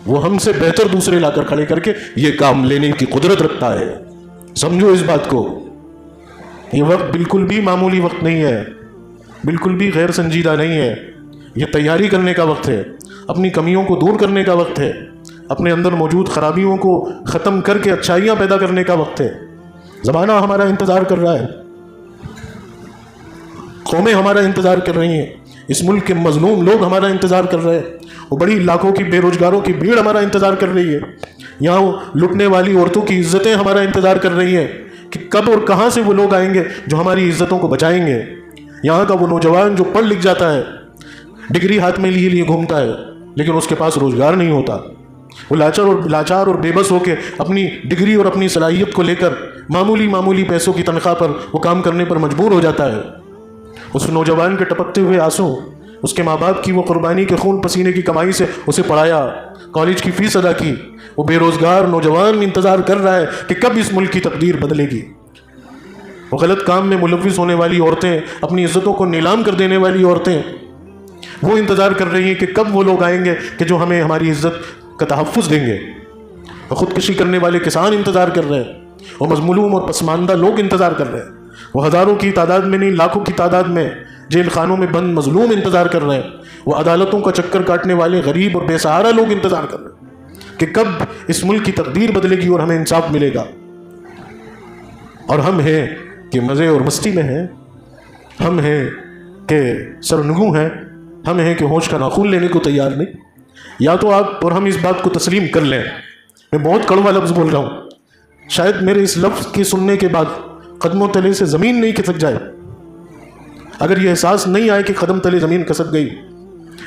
وہ ہم سے بہتر دوسرے لا کر کھڑے کر کے یہ کام لینے کی قدرت رکھتا ہے۔ سمجھو اس بات کو، یہ وقت بالکل بھی معمولی وقت نہیں ہے، بالکل بھی غیر سنجیدہ نہیں ہے۔ یہ تیاری کرنے کا وقت ہے، اپنی کمیوں کو دور کرنے کا وقت ہے، اپنے اندر موجود خرابیوں کو ختم کر کے اچھائیاں پیدا کرنے کا وقت ہے۔ زمانہ ہمارا انتظار کر رہا ہے، قومیں ہمارا انتظار کر رہی ہیں، اس ملک کے مظلوم لوگ ہمارا انتظار کر رہے ہیں، وہ بڑی لاکھوں کی بے روزگاروں کی بھیڑ ہمارا انتظار کر رہی ہے، یہاں وہ لٹنے والی عورتوں کی عزتیں ہمارا انتظار کر رہی ہیں کہ کب اور کہاں سے وہ لوگ آئیں گے جو ہماری عزتوں کو بچائیں گے۔ یہاں کا وہ نوجوان جو پڑھ لکھ جاتا ہے، ڈگری ہاتھ میں لیے گھومتا ہے، لیکن اس کے پاس روزگار نہیں ہوتا، وہ لاچار اور بے بس ہو کے اپنی ڈگری اور اپنی صلاحیت کو لے کر معمولی پیسوں کی تنخواہ پر وہ کام کرنے پر مجبور ہو جاتا ہے۔ اس نوجوان کے ٹپکتے ہوئے آنسو، اس کے ماں باپ کی وہ قربانی کے خون پسینے کی کمائی سے اسے پڑھایا، کالج کی فیس ادا کی، وہ بے روزگار نوجوان انتظار کر رہا ہے کہ کب اس ملک کی تقدیر بدلے گی۔ وہ غلط کام میں ملوث ہونے والی عورتیں، اپنی عزتوں کو نیلام کر دینے والی عورتیں، وہ انتظار کر رہی ہیں کہ کب وہ لوگ آئیں گے کہ جو ہمیں ہماری عزت کا تحفظ دیں گے۔ وہ خودکشی کرنے والے کسان انتظار کر رہے ہیں، وہ مظلوم اور پسماندہ لوگ انتظار کر رہے ہیں، وہ ہزاروں کی تعداد میں نہیں لاکھوں کی تعداد میں جیل خانوں میں بند مظلوم انتظار کر رہے ہیں، وہ عدالتوں کا چکر کاٹنے والے غریب اور بے سہارا لوگ انتظار کر رہے ہیں کہ کب اس ملک کی تقدیر بدلے گی اور ہمیں انصاف ملے گا۔ اور ہم ہیں کہ مزے اور مستی میں ہیں، ہم ہیں کہ سرنگوں ہیں، ہم ہیں کہ ہوش کا ناخن لینے کو تیار نہیں۔ یا تو آپ اور ہم اس بات کو تسلیم کر لیں، میں بہت کڑوا لفظ بول رہا ہوں، شاید میرے اس لفظ کے سننے کے بعد قدموں تلے سے زمین نہیں کھسک جائے، اگر یہ احساس نہیں آئے کہ قدم تلے زمین کھسک گئی،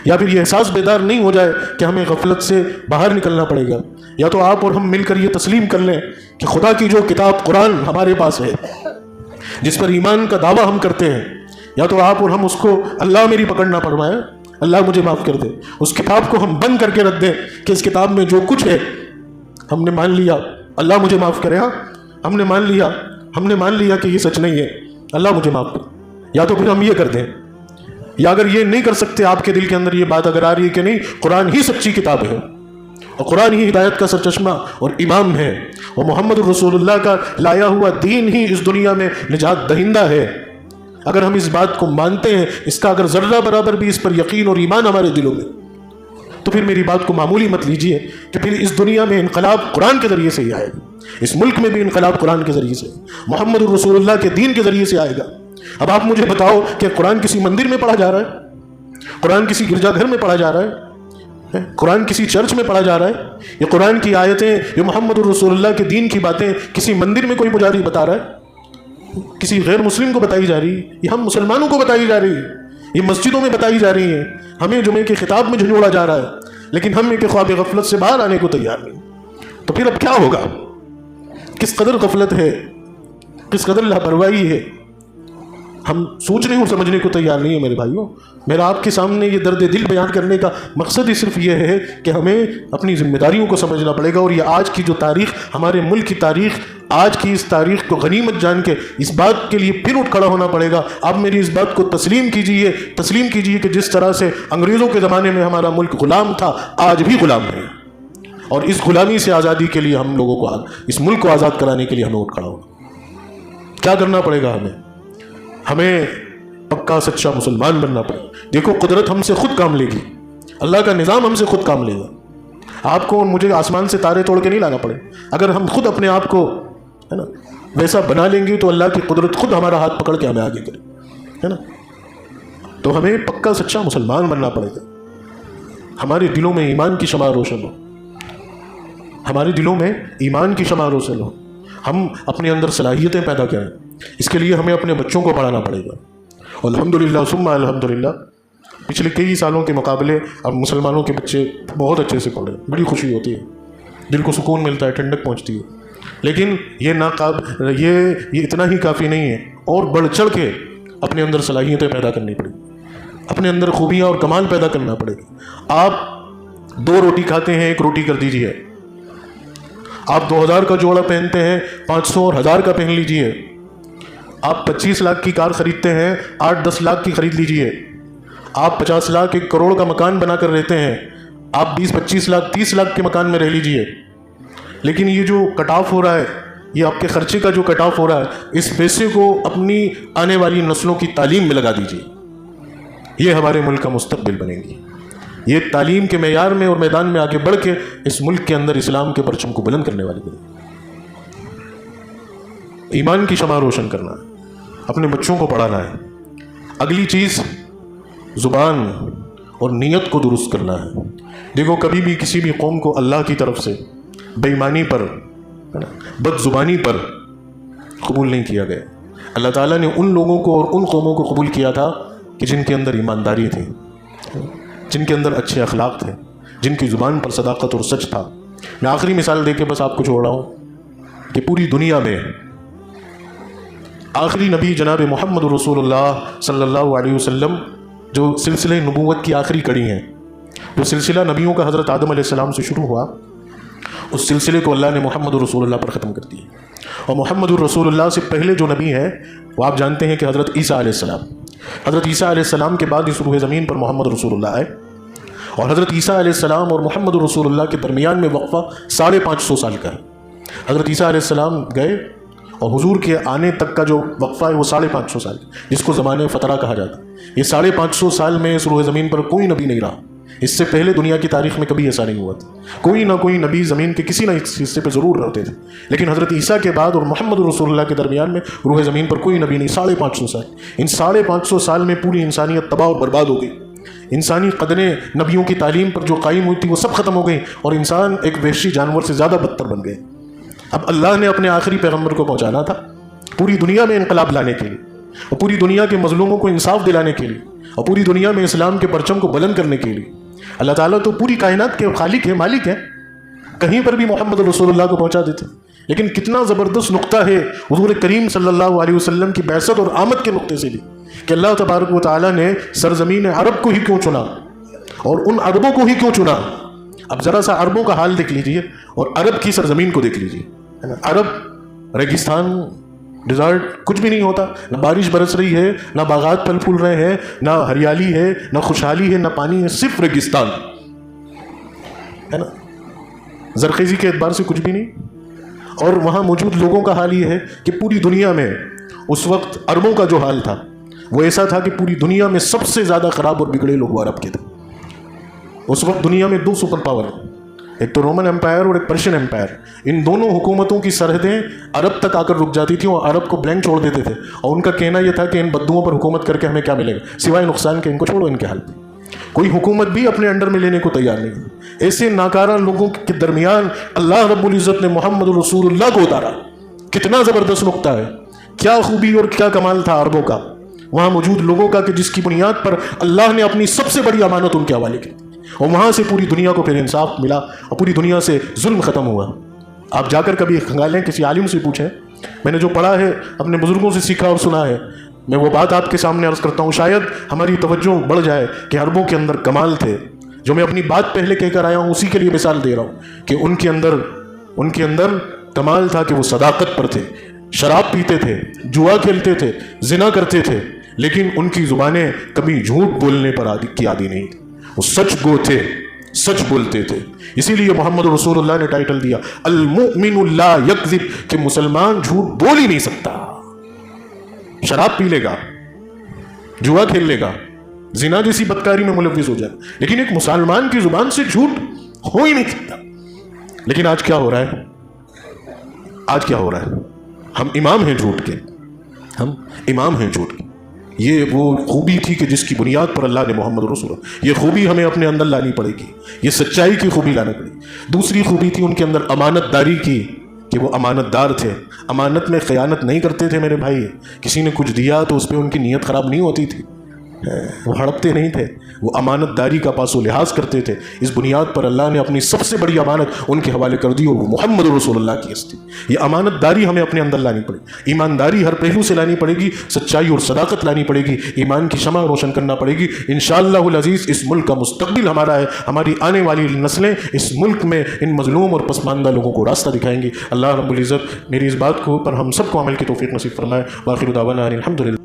یا پھر یہ احساس بیدار نہیں ہو جائے کہ ہمیں غفلت سے باہر نکلنا پڑے گا، یا تو آپ اور ہم مل کر یہ تسلیم کر لیں کہ خدا کی جو کتاب قرآن ہمارے پاس ہے، جس پر ایمان کا دعویٰ ہم کرتے ہیں، یا تو آپ اور ہم اس کو اللہ میری پکڑنا پڑوائیں، اللہ مجھے معاف کر دے، اس کتاب کو ہم بند کر کے رکھ دیں کہ اس کتاب میں جو کچھ ہے ہم نے مان لیا، اللہ مجھے معاف کرے، ہاں ہم نے مان لیا کہ یہ سچ نہیں ہے، اللہ مجھے معاف کر۔ یا تو پھر ہم یہ کر دیں، یا اگر یہ نہیں کر سکتے، آپ کے دل کے اندر یہ بات اگر آ رہی ہے کہ نہیں قرآن ہی سچی کتاب ہے اور قرآن ہی ہدایت کا سرچشمہ اور امام ہے، اور محمد الرسول اللہ کا لایا ہوا دین ہی اس دنیا میں نجات دہندہ ہے۔ اگر ہم اس بات کو مانتے ہیں، اس کا اگر ذرہ برابر بھی اس پر یقین اور ایمان ہمارے دلوں میں، تو پھر میری بات کو معمولی مت لیجئے کہ پھر اس دنیا میں انقلاب قرآن کے ذریعے سے ہی آئے گا، اس ملک میں بھی انقلاب قرآن کے ذریعے سے، محمد الرسول اللہ کے دین کے ذریعے سے آئے گا۔ اب آپ مجھے بتاؤ کہ قرآن کسی مندر میں پڑھا جا رہا ہے؟ قرآن کسی گرجا گھر میں پڑھا جا رہا ہے؟ قرآن کسی چرچ میں پڑھا جا رہا ہے؟ یہ قرآن کی آیتیں، یہ محمد الرسول اللہ کے دین کی باتیں کسی مندر میں کوئی پجاری بتا رہا ہے؟ کسی غیر مسلم کو بتائی جا رہی ہے؟ یہ ہم مسلمانوں کو بتائی جا رہی ہے، یہ مسجدوں میں بتائی جا رہی ہیں، ہمیں جمعے کے خطاب میں جھنجھوڑا جا رہا ہے، لیکن ہم ایک خواب غفلت سے باہر آنے کو تیار نہیں۔ تو پھر اب کیا ہوگا؟ کس قدر غفلت ہے، کس قدر لاپرواہی ہے، ہم سوچنے اور سمجھنے کو تیار نہیں ہیں میرے بھائیوں۔ میرا آپ کے سامنے یہ درد دل بیان کرنے کا مقصد ہی صرف یہ ہے کہ ہمیں اپنی ذمہ داریوں کو سمجھنا پڑے گا، اور یہ آج کی جو تاریخ، ہمارے ملک کی تاریخ، آج کی اس تاریخ کو غنیمت جان کے اس بات کے لیے پھر اٹھ کھڑا ہونا پڑے گا۔ آپ میری اس بات کو تسلیم کیجئے کہ جس طرح سے انگریزوں کے زمانے میں ہمارا ملک غلام تھا، آج بھی غلام ہے، اور اس غلامی سے آزادی کے لیے ہم لوگوں کو، اس ملک کو آزاد کرانے کے لیے ہمیں اٹھ کھڑا ہونا۔ کیا کرنا پڑے گا؟ ہمیں پکا سچا مسلمان بننا پڑے گا۔ دیکھو، قدرت ہم سے خود کام لے گی، اللہ کا نظام ہم سے خود کام لے گا۔ آپ کو مجھے آسمان سے تارے توڑ کے نہیں لانا پڑے، اگر ہم خود اپنے آپ کو ہے نا ویسا بنا لیں گے تو اللہ کی قدرت خود ہمارا ہاتھ پکڑ کے ہمیں آگے کرے، ہے نا۔ تو ہمیں پکا سچا مسلمان بننا پڑے گا، ہمارے دلوں میں ایمان کی شمع روشن ہو، ہمارے دلوں میں ایمان کی شمع روشن ہو، ہم اپنے اندر صلاحیتیں پیدا کریں۔ اس کے لیے ہمیں اپنے بچوں کو پڑھانا پڑے گا۔ الحمدللہ ثم الحمدللہ، پچھلے کئی سالوں کے مقابلے اب مسلمانوں کے بچے بہت اچھے سے پڑھے، بڑی خوشی ہوتی ہے، دل کو سکون ملتا ہے، ٹھنڈک پہنچتی ہے۔ لیکن یہ اتنا ہی کافی نہیں ہے، اور بڑھ چڑھ کے اپنے اندر صلاحیتیں پیدا کرنی پڑے گی، اپنے اندر خوبیاں اور کمال پیدا کرنا پڑے گا۔ آپ 2 روٹی کھاتے ہیں، 1 روٹی کر دیجئے۔ آپ 2000 کا جوڑا پہنتے ہیں، 500 اور 1000 کا پہن لیجئے۔ آپ 25 لاکھ کی کار خریدتے ہیں، 8-10 لاکھ کی خرید لیجئے۔ آپ 50 لاکھ 1 کروڑ کا مکان بنا کر رہتے ہیں، آپ 20-25 لاکھ 30 لاکھ کے مکان میں رہ لیجئے۔ لیکن یہ جو کٹ آف ہو رہا ہے، یہ آپ کے خرچے کا جو کٹ آف ہو رہا ہے، اس پیسے کو اپنی آنے والی نسلوں کی تعلیم میں لگا دیجئے۔ یہ ہمارے ملک کا مستقبل بنے گی۔ یہ تعلیم کے معیار میں اور میدان میں آگے بڑھ کے اس ملک کے اندر اسلام کے پرچم کو بلند کرنے والی بنے گی۔ ایمان کی شمع روشن کرنا ہے، اپنے بچوں کو پڑھانا ہے۔ اگلی چیز زبان اور نیت کو درست کرنا ہے۔ دیکھو، کبھی بھی کسی بھی قوم کو اللہ کی طرف سے بے ایمانی پر، بد زبانی پر قبول نہیں کیا گیا۔ اللہ تعالیٰ نے ان لوگوں کو اور ان قوموں کو قبول کیا تھا کہ جن کے اندر ایمانداری تھی، جن کے اندر اچھے اخلاق تھے، جن کی زبان پر صداقت اور سچ تھا۔ میں آخری مثال دے کے بس آپ کو چھوڑ رہا ہوں کہ پوری دنیا میں آخری نبی جناب محمد رسول اللہ صلی اللہ علیہ وسلم، جو سلسلہ نبوت کی آخری کڑی ہیں، جو سلسلہ نبیوں کا حضرت آدم علیہ السلام سے شروع ہوا، اس سلسلے کو اللہ نے محمد رسول اللہ پر ختم کر دیا۔ اور محمد الرسول اللہ سے پہلے جو نبی ہیں وہ آپ جانتے ہیں کہ حضرت عیسیٰ علیہ السلام۔ حضرت عیسیٰ علیہ السلام کے بعد اس روح زمین پر محمد رسول اللہ آئے، اور حضرت عیسیٰ علیہ السلام اور محمد رسول اللہ کے درمیان میں وقفہ 550 سال کا ہے۔ حضرت عیسیٰ علیہ السلام گئے، اور حضور کے آنے تک کا جو وقفہ ہے وہ 550 سال، جس کو زمانے فترہ کہا جاتا ہے۔ یہ 550 سال میں اس روح زمین پر کوئی نبی نہیں رہا۔ اس سے پہلے دنیا کی تاریخ میں کبھی ایسا نہیں ہوا تھا۔ کوئی نہ کوئی نبی زمین کے کسی نہ حصے پہ ضرور رہتے تھے، لیکن حضرت عیسیٰ کے بعد اور محمد رسول اللہ کے درمیان میں روح زمین پر کوئی نبی نہیں۔ 550 سال، ان 550 سال میں پوری انسانیت تباہ اور برباد ہو گئی۔ انسانی قدریں نبیوں کی تعلیم پر جو قائم ہوئی تھی وہ سب ختم ہو گئیں، اور انسان ایک وحشی جانور سے زیادہ بدتر بن گئے۔ اب اللہ نے اپنے آخری پیغمبر کو پہنچانا تھا پوری دنیا میں انقلاب لانے کے لیے، اور پوری دنیا کے مظلوموں کو انصاف دلانے کے لیے، اور پوری دنیا میں اسلام کے پرچم کو بلند کرنے کے لیے۔ اللہ تعالیٰ تو پوری کائنات کے خالق ہے، مالک ہے، کہیں پر بھی محمد رسول اللہ کو پہنچا دیتے۔ لیکن کتنا زبردست نقطہ ہے حضور کریم صلی اللہ علیہ وسلم کی بعثت اور آمد کے نقطے سے بھی، کہ اللہ تبارک و تعالیٰ نے سرزمین عرب کو ہی کیوں چنا، اور ان عربوں کو ہی کیوں چنا۔ اب ذرا سا عربوں کا حال دیکھ لیجئے اور عرب کی سرزمین کو دیکھ لیجئے۔ عرب ریگستان، ڈیزرٹ، کچھ بھی نہیں ہوتا، نہ بارش برس رہی ہے، نہ باغات پھل پھول رہے ہیں، نہ ہریالی ہے، نہ خوشحالی ہے، نہ پانی ہے، صرف ریگستان ہے نا۔ زرخیزی کے اعتبار سے کچھ بھی نہیں. اور وہاں موجود لوگوں کا حال یہ ہے کہ پوری دنیا میں اس وقت عربوں کا جو حال تھا وہ ایسا تھا کہ پوری دنیا میں سب سے زیادہ خراب اور بگڑے لوگ عرب کے تھے. اس وقت دنیا میں 2 سپر پاور، ایک تو رومن امپائر اور ایک پرشین امپائر. ان دونوں حکومتوں کی سرحدیں عرب تک آ کر رک جاتی تھیں اور عرب کو بلینک چھوڑ دیتے تھے، اور ان کا کہنا یہ تھا کہ ان بدوؤں پر حکومت کر کے ہمیں کیا ملے گا سوائے نقصان کے، ان کو چھوڑو ان کے حال پہ. کوئی حکومت بھی اپنے انڈر میں لینے کو تیار نہیں. ایسے ناکارہ لوگوں کے درمیان اللہ رب العزت نے محمد رسول اللہ کو اتارا. کتنا زبردست نقطہ ہے، کیا خوبی اور کیا کمال تھا عربوں کا، وہاں موجود لوگوں کا، کہ جس کی بنیاد پر اللہ نے اپنی سب سے بڑی امانت ان کے حوالے کی، اور وہاں سے پوری دنیا کو پھر انصاف ملا اور پوری دنیا سے ظلم ختم ہوا. آپ جا کر کبھی کھنگالیں، کسی عالم سے پوچھیں. میں نے جو پڑھا ہے اپنے بزرگوں سے سیکھا اور سنا ہے، میں وہ بات آپ کے سامنے عرض کرتا ہوں. شاید ہماری توجہ بڑھ جائے کہ عربوں کے اندر کمال تھے. جو میں اپنی بات پہلے کہہ کر آیا ہوں اسی کے لیے مثال دے رہا ہوں کہ ان کے اندر کمال تھا کہ وہ صداقت پر تھے. شراب پیتے تھے، جوا کھیلتے تھے، زنا کرتے تھے، لیکن ان کی زبانیں کبھی جھوٹ بولنے پر عادی نہیں تھی. وہ سچ گو تھے، سچ بولتے تھے. اسی لیے محمد رسول اللہ نے ٹائٹل دیا المؤمن لا یکذب، کہ مسلمان جھوٹ بول ہی نہیں سکتا. شراب پی لے گا، جوا کھیل لے گا، زنا جیسی بدکاری میں ملوث ہو جائے، لیکن ایک مسلمان کی زبان سے جھوٹ ہو ہی نہیں سکتا. لیکن آج کیا ہو رہا ہے؟ ہم امام ہیں جھوٹ کے، ہم امام ہیں جھوٹ کے. یہ وہ خوبی تھی کہ جس کی بنیاد پر اللہ نے محمد رسول اللہ، یہ خوبی ہمیں اپنے اندر لانی پڑے گی، یہ سچائی کی خوبی لانا پڑے گی. دوسری خوبی تھی ان کے اندر امانت داری کی، کہ وہ امانت دار تھے، امانت میں خیانت نہیں کرتے تھے. میرے بھائی، کسی نے کچھ دیا تو اس پہ ان کی نیت خراب نہیں ہوتی تھی، وہ ہڑپتے نہیں تھے، وہ امانت داری کا پاس و لحاظ کرتے تھے. اس بنیاد پر اللہ نے اپنی سب سے بڑی امانت ان کے حوالے کر دی، اور وہ محمد رسول اللہ کی ہستی. یہ امانت داری ہمیں اپنے اندر لانی پڑے گی، ایمانداری ہر پہلو سے لانی پڑے گی، سچائی اور صداقت لانی پڑے گی، ایمان کی شمع روشن کرنا پڑے گی. انشاءاللہ العزیز اس ملک کا مستقبل ہمارا ہے. ہماری آنے والی نسلیں اس ملک میں ان مظلوم اور پسماندہ لوگوں کو راستہ دکھائیں گی. اللہ رب العزت میری اس بات کو پر ہم سب کو عمل کی توفیق نصیب فرمائے. وآخر دعوانا ان الحمدللہ.